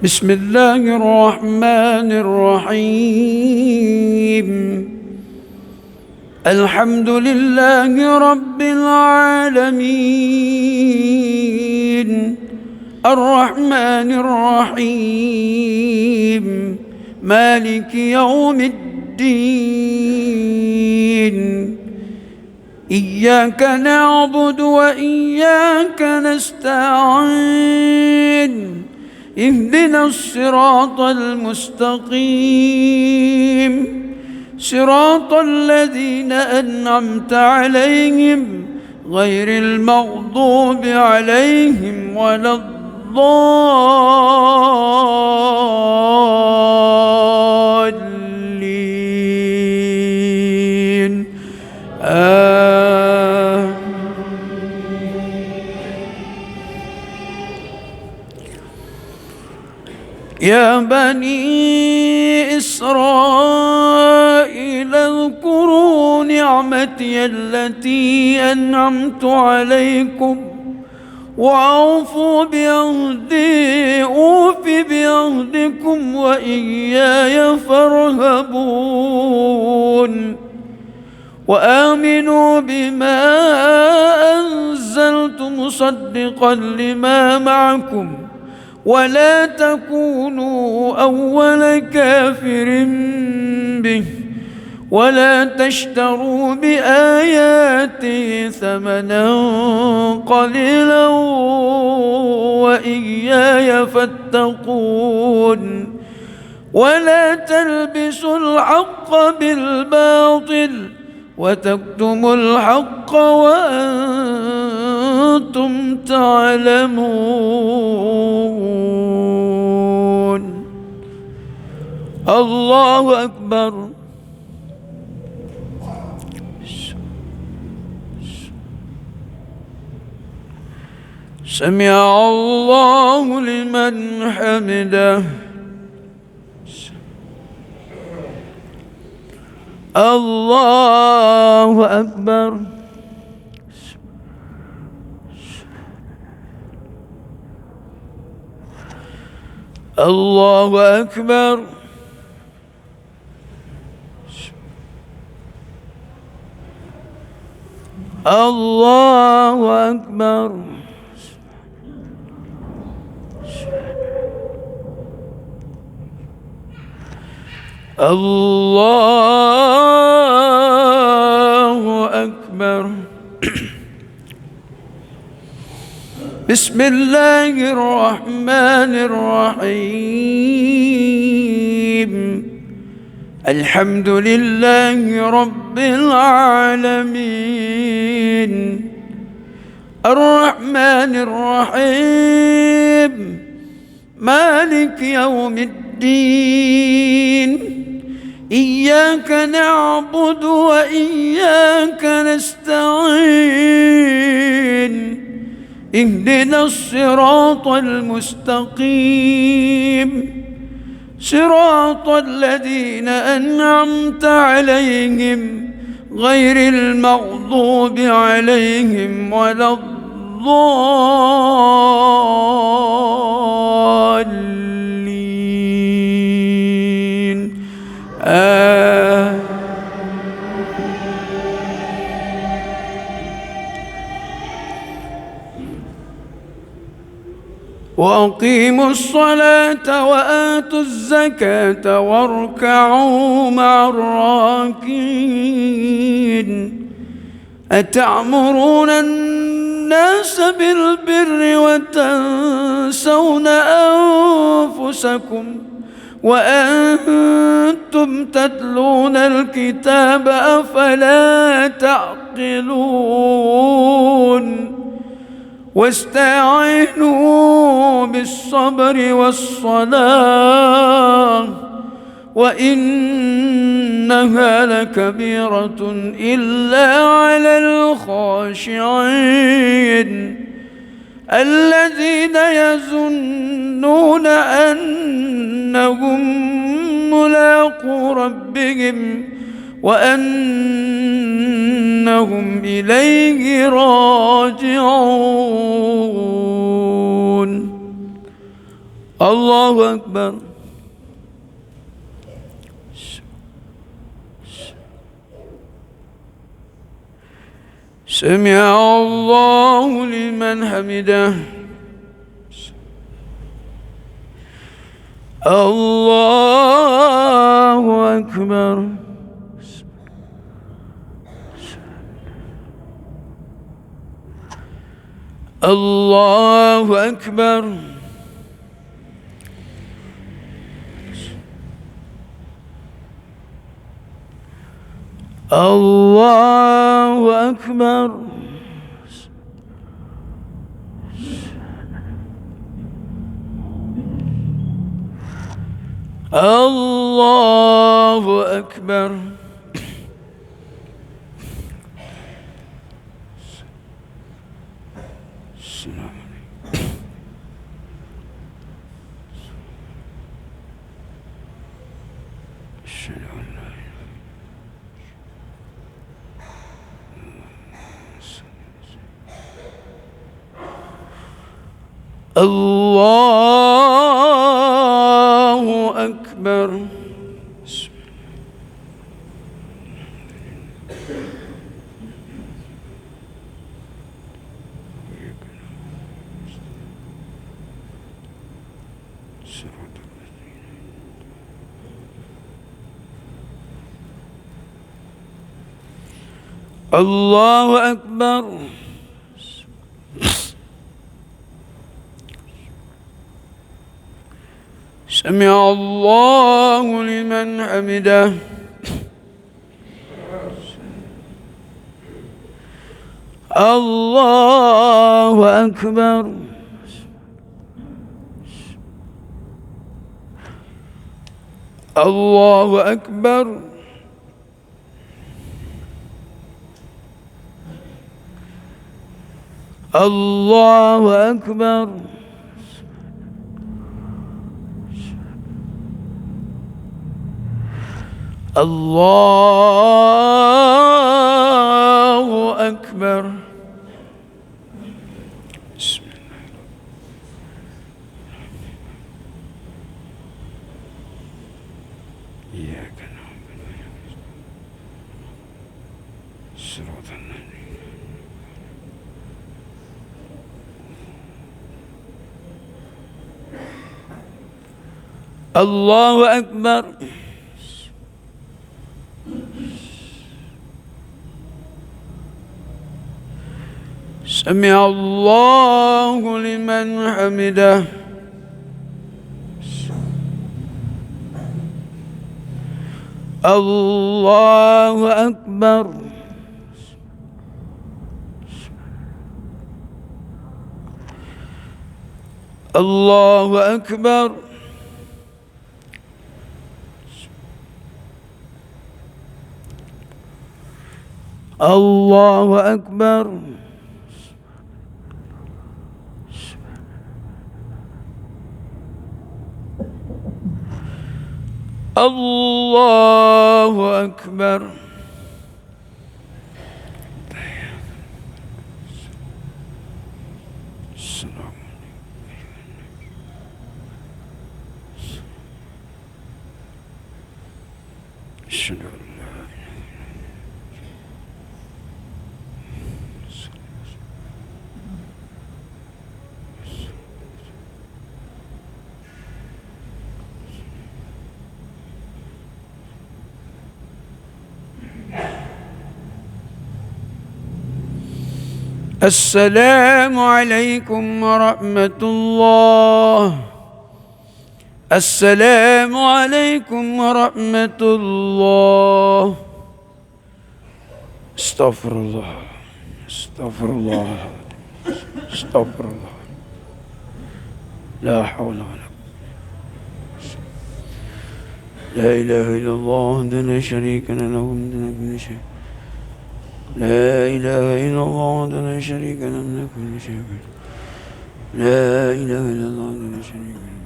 بسم الله الرحمن الرحيم. الحمد لله رب العالمين، الرحمن الرحيم، مالك يوم الدين. إياك نعبد وإياك نستعين، اهدنا الصراط المستقيم، صراط الذين أنعمت عليهم غير المغضوب عليهم ولا الضالين. يا بني إسرائيل اذكروا نعمتي التي أنعمت عليكم وأوفوا بعهدي أوف بعهدكم وإياي فارهبون. وآمنوا بما أنزلت مصدقا لما معكم ولا تكونوا أول كافر به ولا تشتروا بآياتي ثمنا قليلا وإياي فاتقون. ولا تلبسوا الحق بالباطل وتكتموا الحق وأنتم تعلمون. الله أكبر. سمع الله لمن حمده. الله أكبر. الله أكبر. الله أكبر. الله أكبر. بسم الله الرحمن الرحيم. الحمد لله رب العالمين، الرحمن الرحيم، مالك يوم الدين. إياك نعبد وإياك نستعين، اهدنا الصراط المستقيم، صراط الذين أنعمت عليهم غير المغضوب عليهم ولا الضالين. وأقيموا الصلاة وآتوا الزكاة واركعوا مع الراكعين. أتأمرون الناس بالبر وتنسون أنفسكم وأنتم تتلون الكتاب أفلا تعقلون. واستعينوا بالصبر والصلاة وإنها لكبيرة إلا على الخاشعين الذين يظنون أنهم ملاقو ربهم وأنهم إليه راجعون. الله أكبر. سمع الله لمن حمده. الله أكبر. الله أكبر. الله أكبر. الله أكبر. الله أكبر. الله أكبر. سمع الله لمن حمده. الله أكبر. الله أكبر. الله أكبر. الله أكبر. بسم الله. إياك نعبد وإياك نستعين صراط الذين الله أكبر. سمع الله لمن حمده. الله أكبر. الله أكبر. الله أكبر. الله أكبر. السلام عليكم ورحمة الله. السلام عليكم ورحمة الله. استغفر الله. استغفر الله. استغفر الله. لا حول ولا قوة. لا إله إلا الله وحده لا شريك له له الملك كل شيء. لا إله إلا الله وحده لا شريك له له كل شيء. لا إله إلا الله وحده لا شريك له.